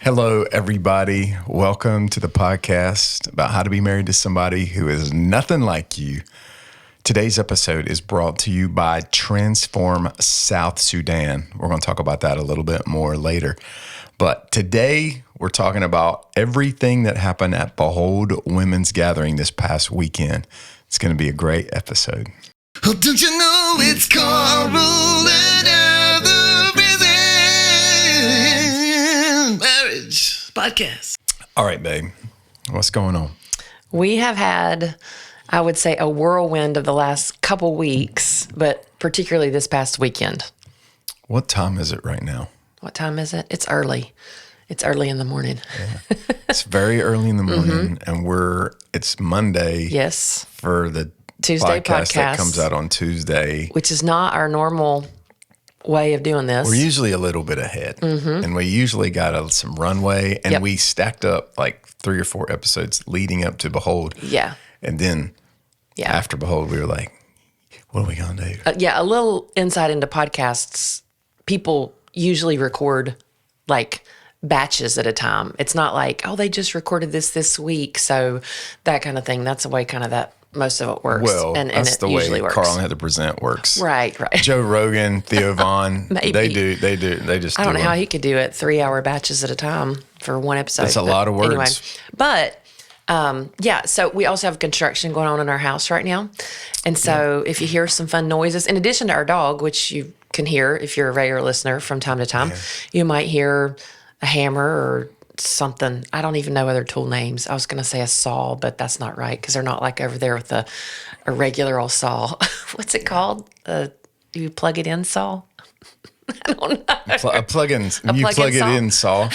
Hello, everybody. Welcome to the podcast about how to be married to somebody who is nothing like you. Today's episode is brought to you by Transform South Sudan. We're going to talk about that a little bit more later. But today, we're talking about everything that happened at Behold Women's Gathering this past weekend. It's going to be a great episode. Oh, don't you know it's Carl and the Prison Marriage Podcast. All right, babe. What's going on? We have had, I would say, a whirlwind of the last couple weeks, but particularly this past weekend. What time is it right now? What time is it? It's early. It's early in the morning. Yeah. It's very early in the morning, and it's Monday. Yes. For the Tuesday podcast that comes out on Tuesday. Which is not our normal way of doing this. We're usually a little bit ahead, and we usually got some runway, and we stacked up like 3 or 4 episodes leading up to Behold. Yeah. And then after Behold, we were like, what are we going to do? A little insight into podcasts. People usually record like batches at a time. It's not like, they just recorded this week. So that kind of thing. That's the way kind of that most of it works. Well, and that's it the usually way works. Carl and Heather Present works. Right. Joe Rogan, Theo Vaughn, Maybe. they just I don't know them. how he could do it 3-hour batches at a time for one episode. That's a lot of words. Anyway. But so we also have construction going on in our house right now. And so if you hear some fun noises, in addition to our dog, which you can hear if you're a regular listener from time to time, you might hear a hammer or something. I don't even know other tool names. I was going to say a saw, but that's not right because they're not like over there with a regular old saw. What's it called? You plug it in saw? I don't know. A plug-in saw.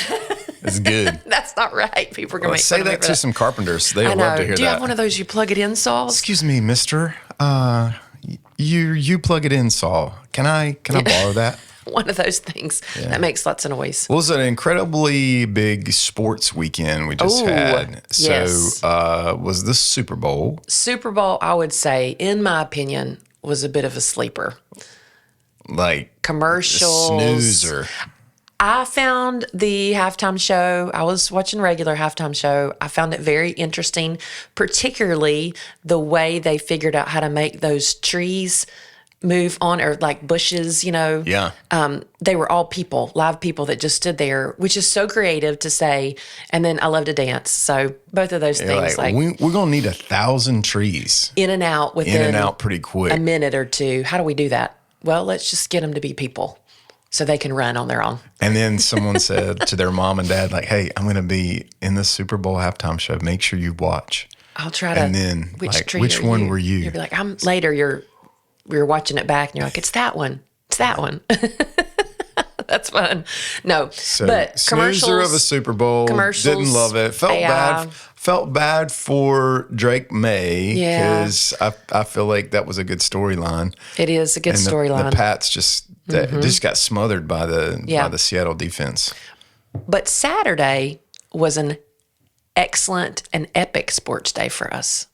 It's good. That's not right. People are going to make say fun of me that for to some carpenters. They I would know. love to hear that. Do you have one of those you plug it in saws? Excuse me, mister. You plug it in saw. Can I borrow that? One of those things that makes lots of noise. Well, it was an incredibly big sports weekend we just had. So, yes. Was the Super Bowl. Super Bowl, I would say, in my opinion, was a bit of a sleeper. Like commercials. Snoozer. I found the halftime show, I was watching regular halftime show. I found it very interesting, particularly the way they figured out how to make those trees move on, or like bushes, Yeah. They were all people, live people that just stood there, which is so creative to say. And then I love to dance. So both of those things, we're going to need 1,000 trees. in and out within pretty quick. a minute or two. How do we do that? Well, let's just get them to be people so they can run on their own. And then someone said to their mom and dad, like, hey, I'm going to be in the Super Bowl halftime show. Make sure you watch. I'll try to. And then, which are one you? were you? You'll be like, we were watching it back, and you're like, it's that one. It's that one. That's fun. No, So, but commercials. snoozer of a Super Bowl. Commercials, Didn't love it. Felt bad for Drake May because I feel like that was a good storyline. It is a good storyline. The Pats just got smothered by the Seattle defense. But Saturday was an excellent and epic sports day for us.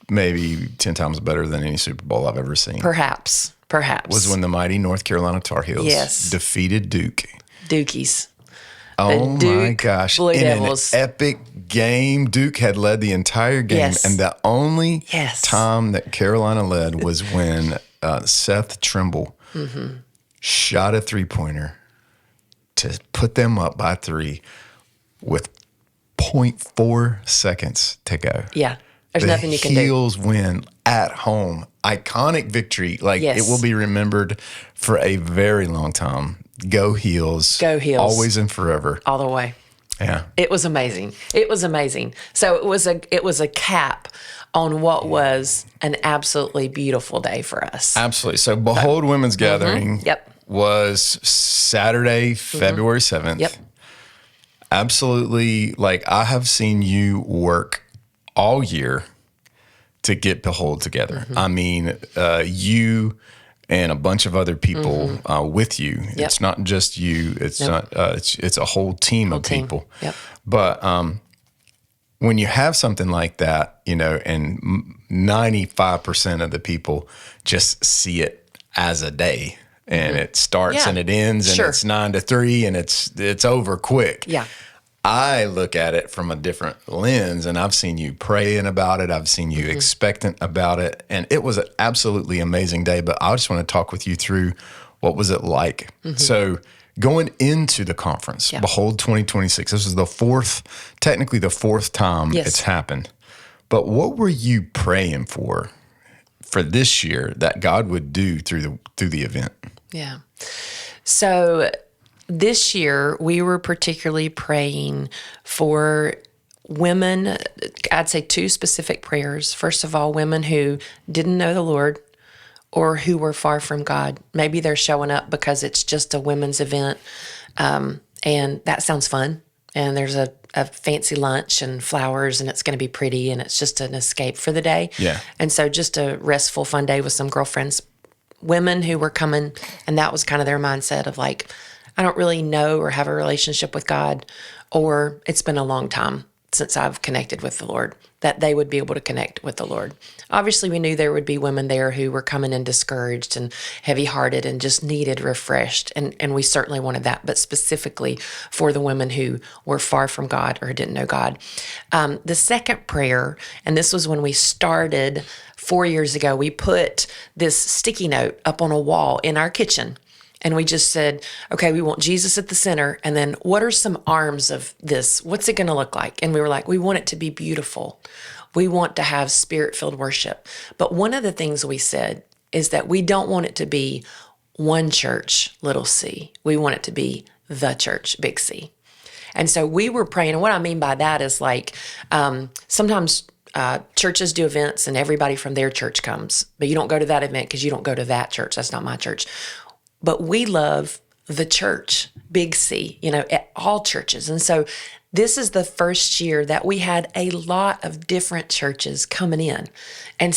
Maybe 10 times better than any Super Bowl I've ever seen. Perhaps. Was when the mighty North Carolina Tar Heels defeated Duke. Dukies. Oh my gosh. Blue In Devils. an epic game, Duke had led the entire game. Yes. And the only Yes. time that Carolina led was when Seth Trimble shot a three-pointer to put them up by 3 with 0.4 seconds to go. Yeah. There's nothing you can do. The Heels win at home. Iconic victory. It will be remembered for a very long time. Go Heels. Go Heels. Always and forever. All the way. Yeah. It was amazing. It was amazing. So it was a cap on what was an absolutely beautiful day for us. Absolutely. So Behold Women's Gathering was Saturday, February 7th. Yep. Absolutely. I have seen you work all year to get Behold together. I mean, you and a bunch of other people with you. Yep. It's not just you. It's not. It's a whole team of people. Yep. But when you have something like that, and 95% of the people just see it as a day, and it starts and it ends, and it's 9 to 3, and it's over quick. Yeah. I look at it from a different lens, and I've seen you praying about it. I've seen you expectant about it, and it was an absolutely amazing day. But I just want to talk with you through what was it like. So going into the conference, Behold 2026, this is technically the fourth time it's happened. But what were you praying for this year that God would do through the event? Yeah. So this year, we were particularly praying for women. I'd say two specific prayers. First of all, women who didn't know the Lord or who were far from God. Maybe they're showing up because it's just a women's event, and that sounds fun. And there's a fancy lunch and flowers, and it's going to be pretty, and it's just an escape for the day. Yeah. And so just a restful, fun day with some girlfriends. Women who were coming, and that was kind of their mindset of like, I don't really know or have a relationship with God, or it's been a long time since I've connected with the Lord, that they would be able to connect with the Lord. Obviously, we knew there would be women there who were coming in discouraged and heavy-hearted and just needed refreshed, and we certainly wanted that, but specifically for the women who were far from God or didn't know God. The second prayer, and this was when we started 4 years ago, we put this sticky note up on a wall in our kitchen. And we just said, okay, we want Jesus at the center. And then what are some arms of this? What's it going to look like? And we were like, we want it to be beautiful. We want to have spirit-filled worship. But one of the things we said is that we don't want it to be one church, little c. We want it to be the church, big C. And so we were praying. And what I mean by that is like sometimes churches do events and everybody from their church comes. But you don't go to that event because you don't go to that church. That's not my church. But we love the church, big C, at all churches. And so this is the first year that we had a lot of different churches coming in. And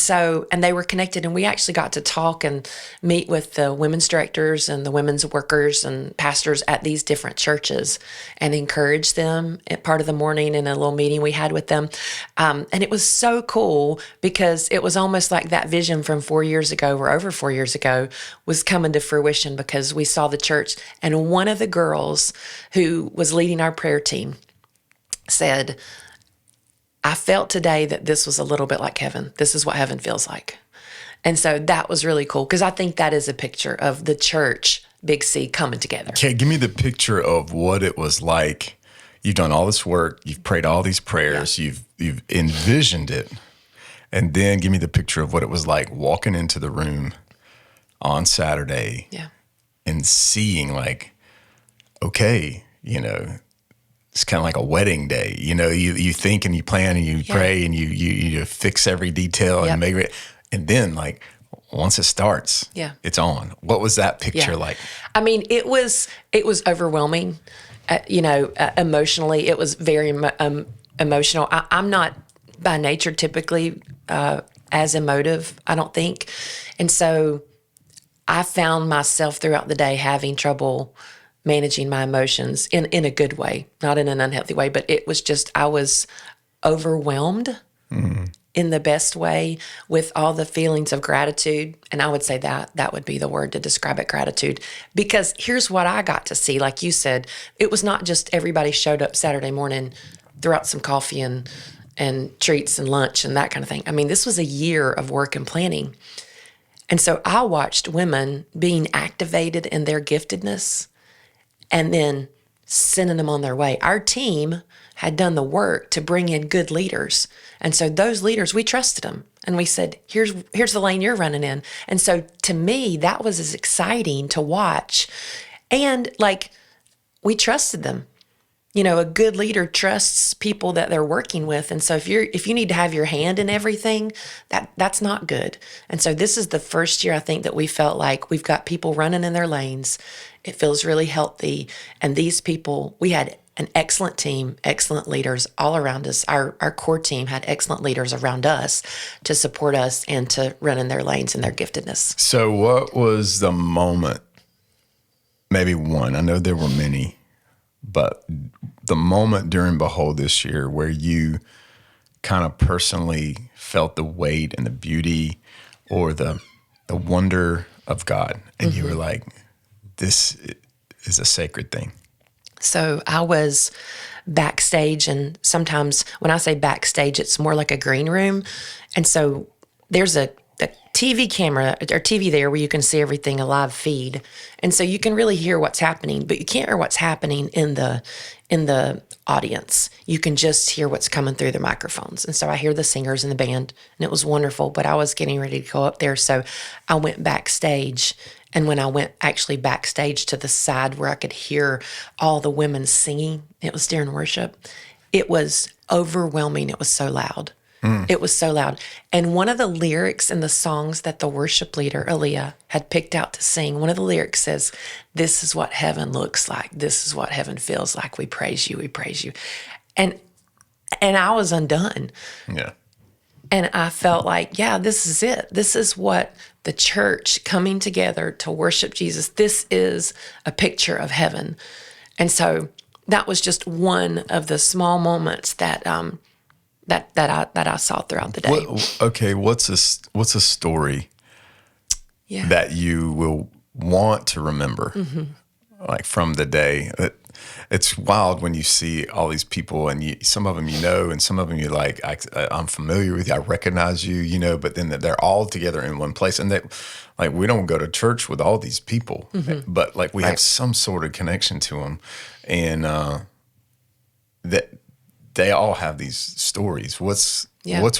they were connected, and we actually got to talk and meet with the women's directors and the women's workers and pastors at these different churches and encourage them at part of the morning in a little meeting we had with them. And it was so cool because it was almost like that vision from 4 years ago or over 4 years ago was coming to fruition because we saw the church. And one of the girls who was leading our prayer team said, I felt today that this was a little bit like heaven. This is what heaven feels like. And so that was really cool because I think that is a picture of the church, big C, coming together. Okay, give me the picture of what it was like. You've done all this work. You've prayed all these prayers. Yeah. You've envisioned it. And then give me the picture of what it was like walking into the room on Saturday and seeing like, okay, it's kind of like a wedding day. You think and you plan and you pray and you fix every detail and make it. And then like once it starts, it's on. What was that picture like? I mean, it was overwhelming. Emotionally, it was very emotional. I'm not by nature typically as emotive, I don't think. And so I found myself throughout the day having trouble managing my emotions in a good way, not in an unhealthy way, but it was just, I was overwhelmed in the best way with all the feelings of gratitude. And I would say that would be the word to describe it, gratitude. Because here's what I got to see. Like you said, it was not just everybody showed up Saturday morning, threw out some coffee and treats and lunch and that kind of thing. I mean, this was a year of work and planning. And so I watched women being activated in their giftedness and then sending them on their way. Our team had done the work to bring in good leaders. And so those leaders, we trusted them. And we said, here's the lane you're running in. And so to me, that was as exciting to watch. And like, we trusted them. A good leader trusts people that they're working with. And so if you need to have your hand in everything, that's not good. And so this is the first year I think that we felt like we've got people running in their lanes. It feels really healthy. And these people, we had an excellent team, excellent leaders all around us. Our core team had excellent leaders around us to support us and to run in their lanes and their giftedness. So what was the moment, maybe one, I know there were many, but the moment during Behold this year where you kind of personally felt the weight and the beauty or the wonder of God, and you were like, this is a sacred thing. So I was backstage. And sometimes when I say backstage, it's more like a green room. And so there's a TV camera or TV there where you can see everything, a live feed. And so you can really hear what's happening, but you can't hear what's happening in the audience. You can just hear what's coming through the microphones. And so I hear the singers and the band, and it was wonderful, but I was getting ready to go up there. So I went backstage. And when I went actually backstage to the side where I could hear all the women singing, it was during worship. It was overwhelming. It was so loud. It was so loud. And one of the lyrics in the songs that the worship leader, Aaliyah, had picked out to sing, one of the lyrics says, "This is what heaven looks like. This is what heaven feels like. We praise you. We praise you." And I was undone. Yeah. And I felt like, yeah, this is it. This is what the church coming together to worship Jesus, this is a picture of heaven. And so that was just one of the small moments that that I saw throughout the day. What's a story that you will want to remember, like from the day? It's wild when you see all these people, and some of them you know, and some of them you're like, I'm familiar with you, I recognize you, but then they're all together in one place, and like we don't go to church with all these people, but like we have some sort of connection to them, and that. They all have these stories. What's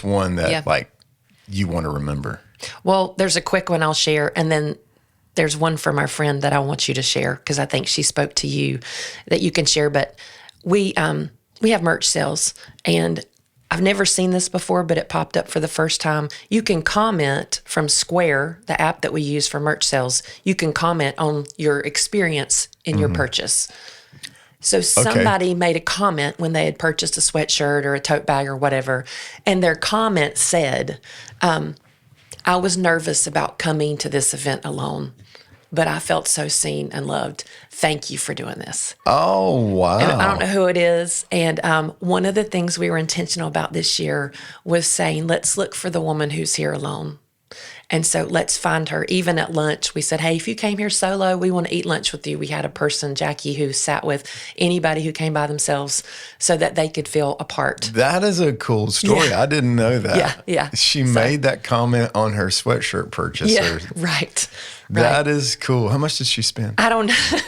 one that like you want to remember? Well, there's a quick one I'll share, and then there's one from our friend that I want you to share because I think she spoke to you that you can share. But we have merch sales, and I've never seen this before, but it popped up for the first time. You can comment from Square, the app that we use for merch sales. You can comment on your experience in your purchase. So somebody made a comment when they had purchased a sweatshirt or a tote bag or whatever, and their comment said, I was nervous about coming to this event alone, but I felt so seen and loved. Thank you for doing this. Oh, wow. And I don't know who it is. And one of the things we were intentional about this year was saying, let's look for the woman who's here alone. And so let's find her. Even at lunch, we said, hey, if you came here solo, we want to eat lunch with you. We had a person, Jackie, who sat with anybody who came by themselves so that they could feel a part. That is a cool story. Yeah. I didn't know that. Yeah. She made that comment on her sweatshirt purchase. Yeah, right. That is cool. How much did she spend? I don't know.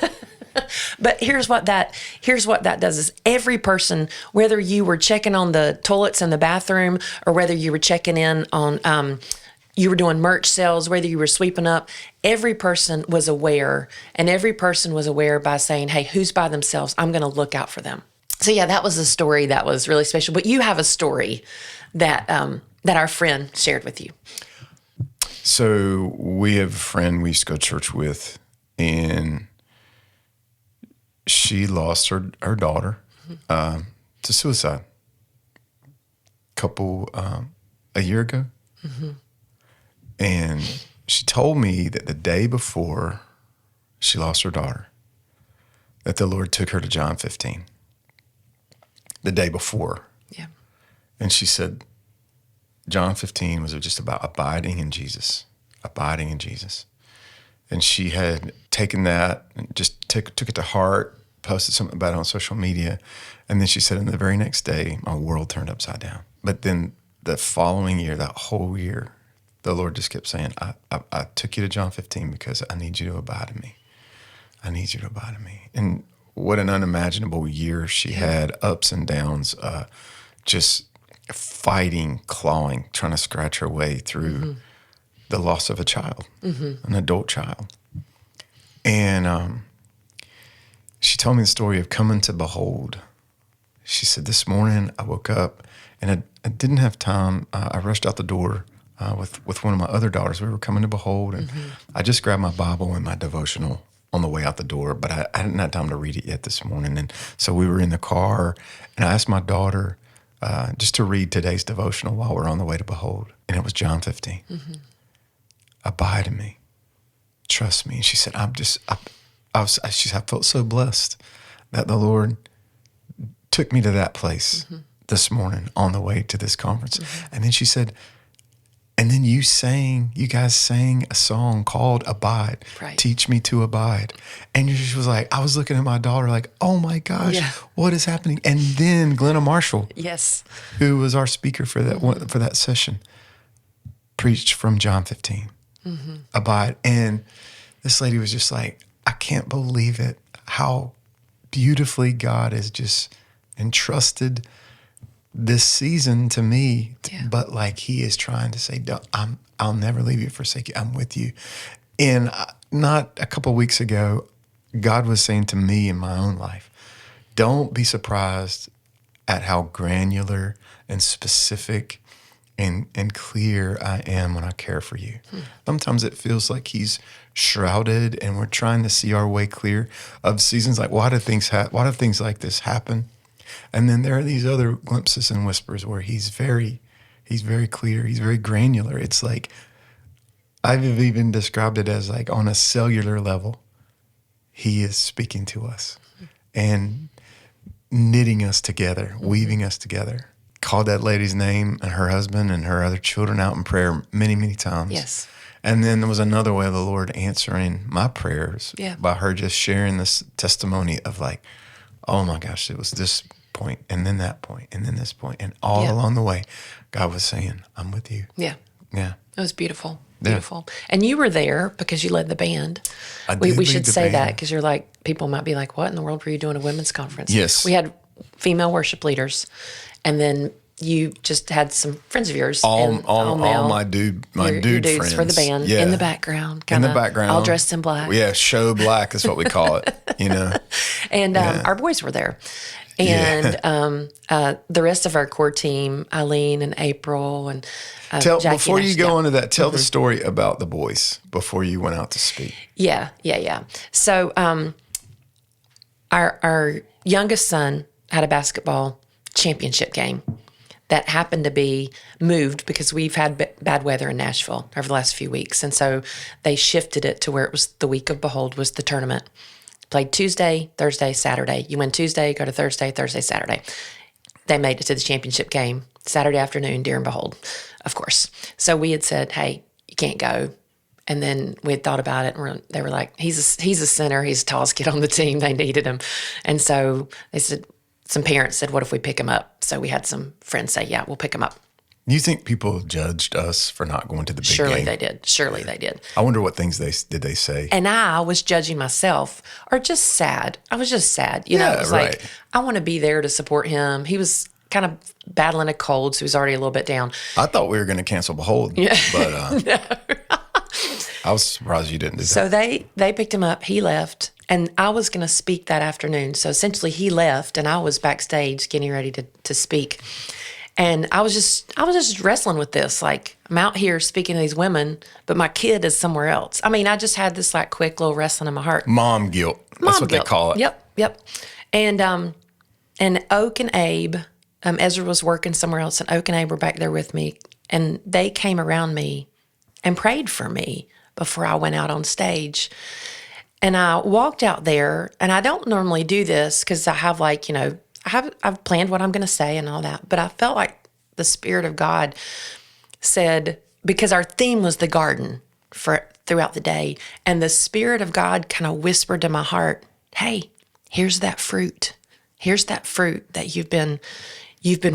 But here's what that does is every person, whether you were checking on the toilets in the bathroom or whether you were checking in on you were doing merch sales, whether you were sweeping up, every person was aware, and every person was aware by saying, hey, who's by themselves? I'm going to look out for them. So yeah, that was a story that was really special. But you have a story that that our friend shared with you. So we have a friend we used to go to church with, and she lost her daughter to suicide a year ago. And she told me that the day before she lost her daughter, that the Lord took her to John 15. The day before. Yeah. And she said, John 15 was just about abiding in Jesus. And she had taken that and just took it to heart, posted something about it on social media. And then she said, and the very next day, my world turned upside down. But then the following year, that whole year, the Lord just kept saying, I took you to John 15 because I need you to abide in me. I need you to abide in me. And what an unimaginable year she had, ups and downs, just fighting, clawing, trying to scratch her way through the loss of a child, an adult child. And she told me the story of coming to behold. She said, this morning I woke up and I didn't have time. I rushed out the door with one of my other daughters. We were coming to behold, and I just grabbed my Bible and my devotional on the way out the door, but I hadn't had time to read it yet this morning. And so we were in the car, and I asked my daughter just to read today's devotional while we're on the way to behold. And it was John 15. Abide in me. Trust me. And she said, I felt so blessed that the Lord took me to that place this morning on the way to this conference. And then she said, And then you guys sang a song called Abide. Right. Teach me to abide. And she was like, I was looking at my daughter like, oh my gosh, Yeah. what is happening? And then Glenna Marshall, Yes. who was our speaker for that session, preached from John 15, abide. And this lady was just like, I can't believe it, how beautifully God has just entrusted this season to me, but like he is trying to say, I'll never leave you, forsake you. I'm with you. And not a couple of weeks ago, God was saying to me in my own life, don't be surprised at how granular and specific and clear I am when I care for you. Sometimes it feels like he's shrouded and we're trying to see our way clear of seasons like, why do things like this happen? And then there are these other glimpses and whispers where he's very clear. He's very granular. It's like, I've even described it as like on a cellular level, he is speaking to us and knitting us together, weaving us together. Called that lady's name and her husband and her other children out in prayer many, many times. Yes. And then there was another way of the Lord answering my prayers by her just sharing this testimony of like, oh my gosh, it was this point and then that point and then this point. And all along the way, God was saying, I'm with you. Yeah. Yeah. It was beautiful. Beautiful. And you were there because you led the band. I did We lead should the say band. that because you're like, people might be like, what in the world were you doing a women's conference? Yes. We had female worship leaders. And then you just had some friends of yours. All male. my dude Your dudes friends for the band Yeah. in the background. In the background. All dressed in black. Yeah, show black is what we call it, you know. And our boys were there. And the rest of our core team, Eileen and April and Jackie Before and you Ashley, go into that, tell the story about the boys before you went out to speak. Yeah. So our youngest son had a basketball championship game that happened to be moved because we've had bad weather in Nashville over the last few weeks. And so they shifted it to where it was the week of Behold was the tournament. Played Tuesday, Thursday, Saturday. You win Tuesday, go to Thursday, Saturday. They made it to the championship game Saturday afternoon during Behold, of course. So we had said, hey, you can't go. And then we had thought about it, and they were like, he's a center. He's the tallest kid on the team. They needed him. And so they said, some parents said, what if we pick him up? So we had some friends say, yeah, we'll pick him up. You think people judged us for not going to the big game? Surely they did. I wonder what things did they say. And I was judging myself or just sad. I was just sad. You know, it was like, I want to be there to support him. He was kind of battling a cold, so he was already a little bit down. I thought we were going to cancel Behold, but I was surprised you didn't do that. So they picked him up. He left, and I was going to speak that afternoon. So essentially, he left, and I was backstage getting ready to speak. And I was just wrestling with this. Like, I'm out here speaking to these women, but my kid is somewhere else. I mean, I just had this like quick little wrestling in my heart. Mom guilt. That's what guilt. they call it. Yep. And Oak and Abe, Ezra was working somewhere else, and Oak and Abe were back there with me, and they came around me and prayed for me before I went out on stage. And I walked out there, and I don't normally do this because I have like, you know, I've planned what I'm going to say and all that, but I felt like the Spirit of God said, because our theme was the garden throughout the day, and the Spirit of God kind of whispered to my heart, hey, here's that fruit. Here's that fruit that you've been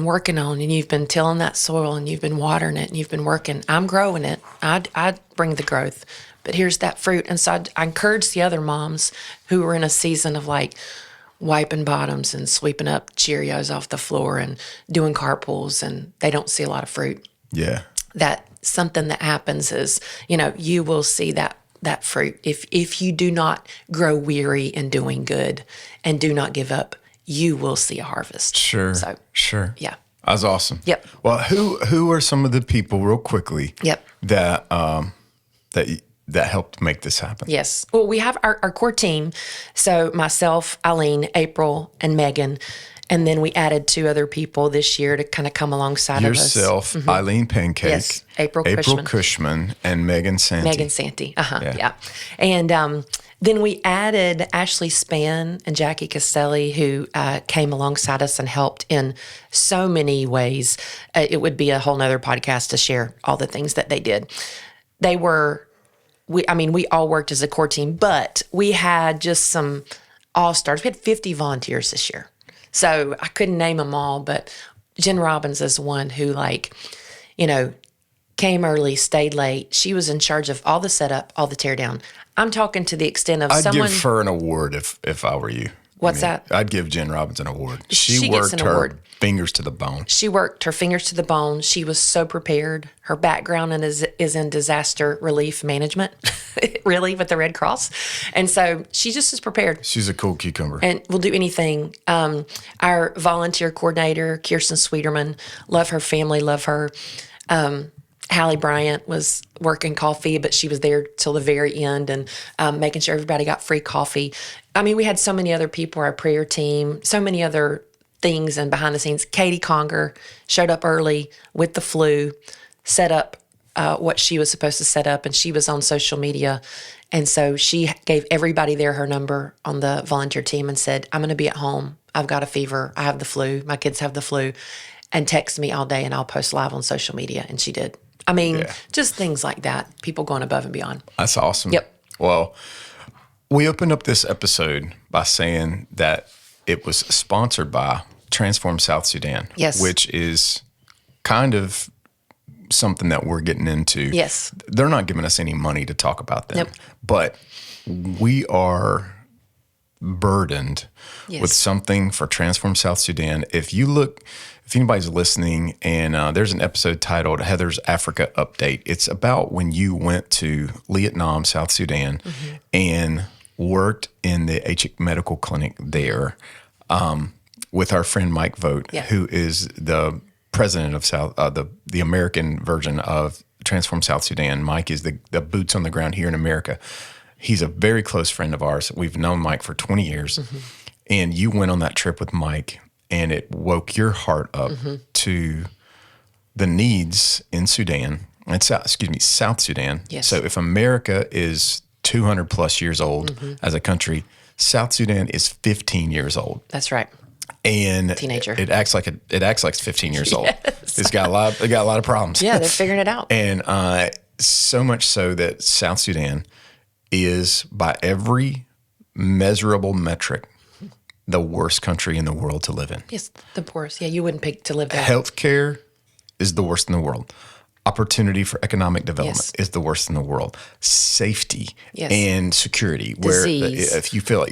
working on, and you've been tilling that soil, and you've been watering it, and you've been working. I'm growing it. I bring the growth, but here's that fruit. And so I encouraged the other moms who were in a season of like wiping bottoms and sweeping up Cheerios off the floor and doing carpools, and they don't see a lot of fruit. Yeah. That something that happens is, you know, you will see that fruit. If you do not grow weary in doing good and do not give up, you will see a harvest. Sure. So, sure. yeah. That was awesome. Yep. Well, who are some of the people, real quickly, that helped make this happen? Yes. Well, we have our core team. So myself, Eileen, April, and Megan. And then we added 2 other people this year to kind of come alongside of us. Yourself, Eileen Pancake, Yes, April Cushman, and Megan Santee. Megan Santee. Yeah. And then we added Ashley Spann and Jackie Castelli, who came alongside us and helped in so many ways. It would be a whole nother podcast to share all the things that they did. We all worked as a core team, but we had just some all-stars. We had 50 volunteers this year. So I couldn't name them all, but Jen Robbins is one who, came early, stayed late. She was in charge of all the setup, all the teardown. I'm talking to the extent of I'd someone. give her an award if I were you. What's that? I'd give Jen Robbins an award. She gets an worked her award. fingers to the bone. She worked her fingers to the bone. She was so prepared. Her background is in disaster relief management, really, with the Red Cross. And so she just is prepared. She's a cool cucumber. And will do anything. Our volunteer coordinator, Kirsten Sweeterman, love her family, love her. Hallie Bryant was working coffee, but she was there till the very end and making sure everybody got free coffee. I mean, we had so many other people, our prayer team, so many other things and behind the scenes. Katie Conger showed up early with the flu, set up what she was supposed to set up, and she was on social media. And so she gave everybody there her number on the volunteer team and said, I'm going to be at home. I've got a fever. I have the flu. My kids have the flu. And text me all day and I'll post live on social media. And she did. I mean, just things like that. People going above and beyond. That's awesome. Yep. Well, we opened up this episode by saying that it was sponsored by Transform South Sudan. Yes. Which is kind of something that we're getting into. Yes. They're not giving us any money to talk about them. Nope. But we are burdened with something for Transform South Sudan. If anybody's listening, and there's an episode titled Heather's Africa Update. It's about when you went to Vietnam, South Sudan, and worked in the HIC Medical Clinic there with our friend Mike Vogt, who is the president of the American version of Transform South Sudan. Mike is the boots on the ground here in America. He's a very close friend of ours. We've known Mike for 20 years. And you went on that trip with Mike, and it woke your heart up to the needs in Sudan, and South Sudan. Yes. So if America is 200 plus years old as a country, South Sudan is 15 years old. That's right. And Teenager. It acts like it's 15 years old. It's got a lot of problems. Yeah, they're figuring it out. And so much so that South Sudan is, by every measurable metric, the worst country in the world to live in. Yes, the poorest. Yeah, you wouldn't pick to live there. Healthcare is the worst in the world. Opportunity for economic development is the worst in the world. Safety and security, Disease. Where if you feel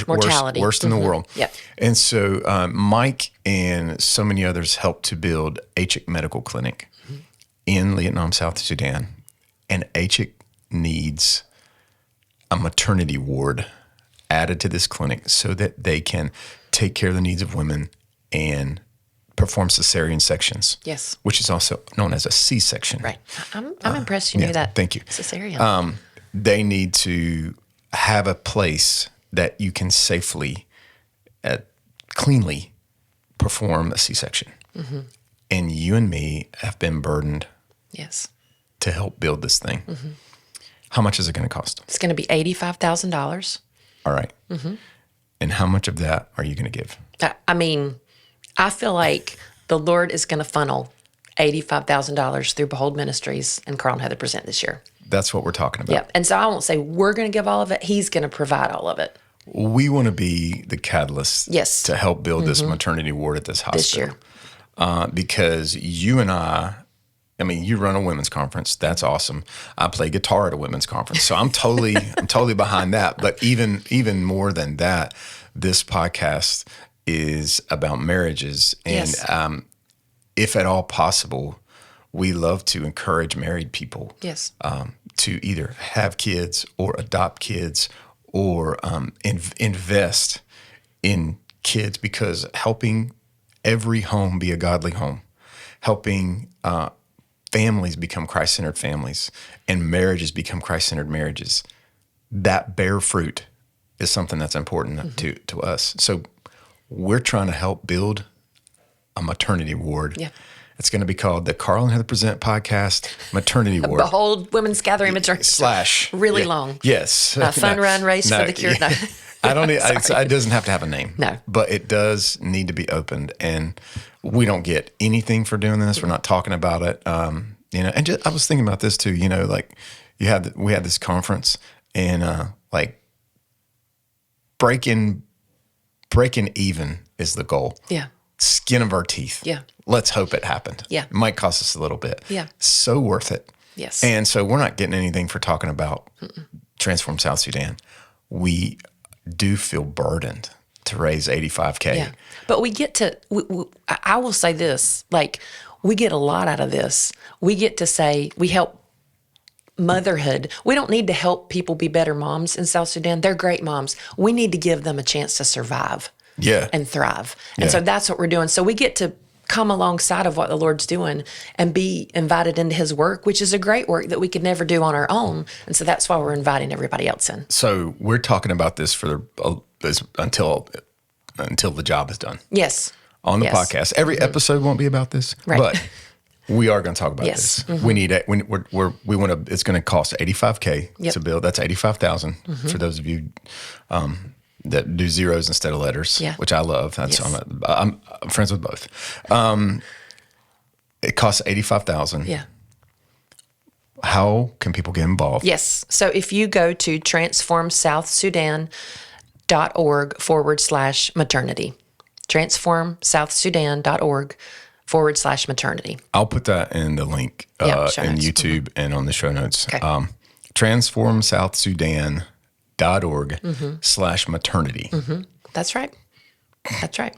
mortality, worst in the world. Yep. And so Mike and so many others helped to build HIC Medical Clinic in Vietnam, South Sudan, and HIC needs a maternity ward added to this clinic so that they can take care of the needs of women and perform cesarean sections. Yes. Which is also known as a C-section. Right. I'm impressed you knew that. Thank you. Cesarean. They need to have a place that you can safely, cleanly perform a C-section. And you and me have been burdened to help build this thing. How much is it going to cost? It's going to be $85,000. All right. And how much of that are you going to give? I mean, I feel like the Lord is going to funnel $85,000 through Behold Ministries and Carl and Heather Present this year. That's what we're talking about. Yep. And so I won't say we're going to give all of it. He's going to provide all of it. We want to be the catalyst to help build this maternity ward at this hospital. This year. Because you and I mean, you run a women's conference. That's awesome. I play guitar at a women's conference. So I'm totally behind that. But even more than that, this podcast is about marriages. And if at all possible, we love to encourage married people to either have kids or adopt kids or invest in kids, because helping every home be a godly home, helping families become Christ-centered families, and marriages become Christ-centered marriages, that bear fruit is something that's important to us. So we're trying to help build a maternity ward. Yeah. It's going to be called the Carl and Heather Present Podcast Maternity Ward. Behold, Women's Gathering Maternity. / Really long. Yes. Fun run race for the cure. No. I don't need, it doesn't have to have a name. No. But it does need to be opened. And we don't get anything for doing this. We're not talking about it. You know, and just, I was thinking about this too, you know, like we had this conference and like breaking even is the goal. Yeah. Skin of our teeth. Yeah. Let's hope it happened. Yeah. It might cost us a little bit. Yeah. So worth it. Yes. And so we're not getting anything for talking about Transform South Sudan. We do feel burdened to raise $85K. Yeah. But we get to, I will say this, like, we get a lot out of this. We get to say, we help motherhood. We don't need to help people be better moms in South Sudan. They're great moms. We need to give them a chance to survive. Yeah. And thrive. And Yeah. so that's what we're doing. So we get to come alongside of what the Lord's doing and be invited into his work, which is a great work that we could never do on our own. And so that's why we're inviting everybody else in. So we're talking about this for until the job is done. Yes. On the Yes. podcast. Every episode won't be about this, Right. but we are going to talk about Yes. this. We need it. We want to. It's going to cost $85K Yep. to build. That's $85,000 for those of you that do zeros instead of letters, Yeah. which I love. That's Yes. I'm friends with both. It costs $85,000. Yeah. How can people get involved? Yes. So if you go to transformsouthsudan.org/maternity, transformsouthsudan.org/maternity. I'll put that in the link Yeah, show in notes. YouTube and on the show notes. Okay. transformsouthsudan.org/maternity. That's right. That's right.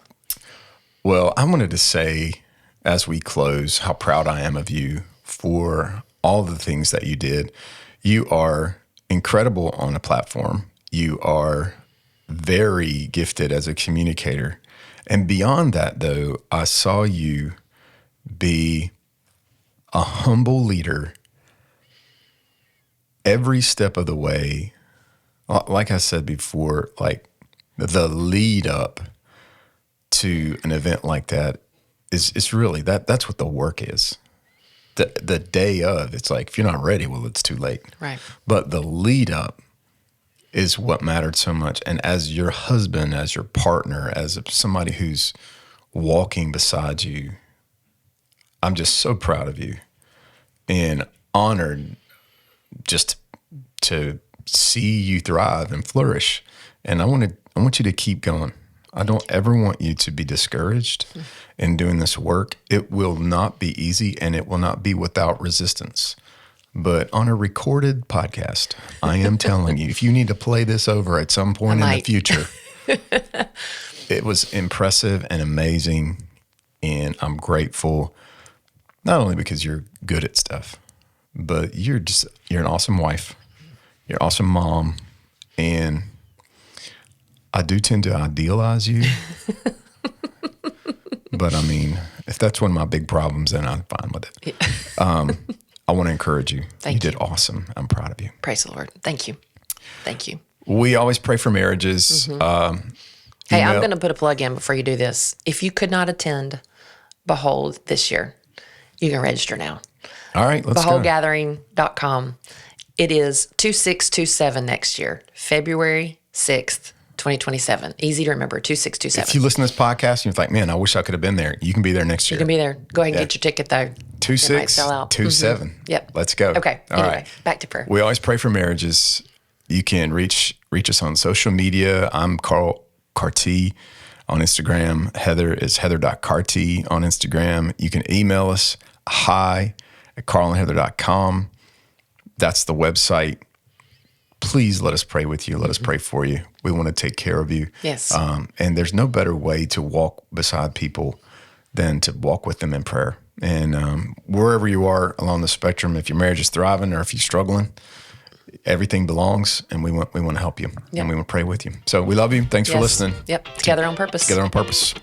Well, I wanted to say as we close how proud I am of you for all the things that you did. You are incredible on a platform. You are very gifted as a communicator. And beyond that, though, I saw you be a humble leader every step of the way. Like I said before, like the lead up to an event like that is really that's what the work is. The day of, it's like, if you're not ready, well, it's too late. Right. But the lead up is what mattered so much. And as your husband, as your partner, as somebody who's walking beside you, I'm just so proud of you and honored just to see you thrive and flourish. And I want you to keep going. I don't ever want you to be discouraged in doing this work. It will not be easy and it will not be without resistance. But on a recorded podcast, I am telling you, if you need to play this over at some point in the future, it was impressive and amazing. And I'm grateful, not only because you're good at stuff, but you're an awesome wife. You're an awesome mom. And I do tend to idealize you. But I mean, if that's one of my big problems, then I'm fine with it. I want to encourage you. You did awesome. I'm proud of you. Praise the Lord. Thank you. Thank you. We always pray for marriages. Hey, I'm going to put a plug in before you do this. If you could not attend Behold this year, you can register now. All right, let's go. BeholdGathering.com. It is 2627 next year, February 6th, 2027. Easy to remember, 2627. If you listen to this podcast and you're like, man, I wish I could have been there, you can be there next year. You can be there. Go ahead and get your ticket, though. 2627. Yep. Let's go. Okay. All Anyway, right. back to prayer. We always pray for marriages. You can reach us on social media. I'm Carl Carty on Instagram. Heather is heather.carty on Instagram. You can email us hi@carlandheather.com. That's the website. Please let us pray with you. Let us pray for you. We want to take care of you. Yes. And there's no better way to walk beside people than to walk with them in prayer. And wherever you are along the spectrum, if your marriage is thriving or if you're struggling, everything belongs, and we want to help you, and we want to pray with you. So we love you. Thanks for listening. Yep. Together on purpose. Together on purpose.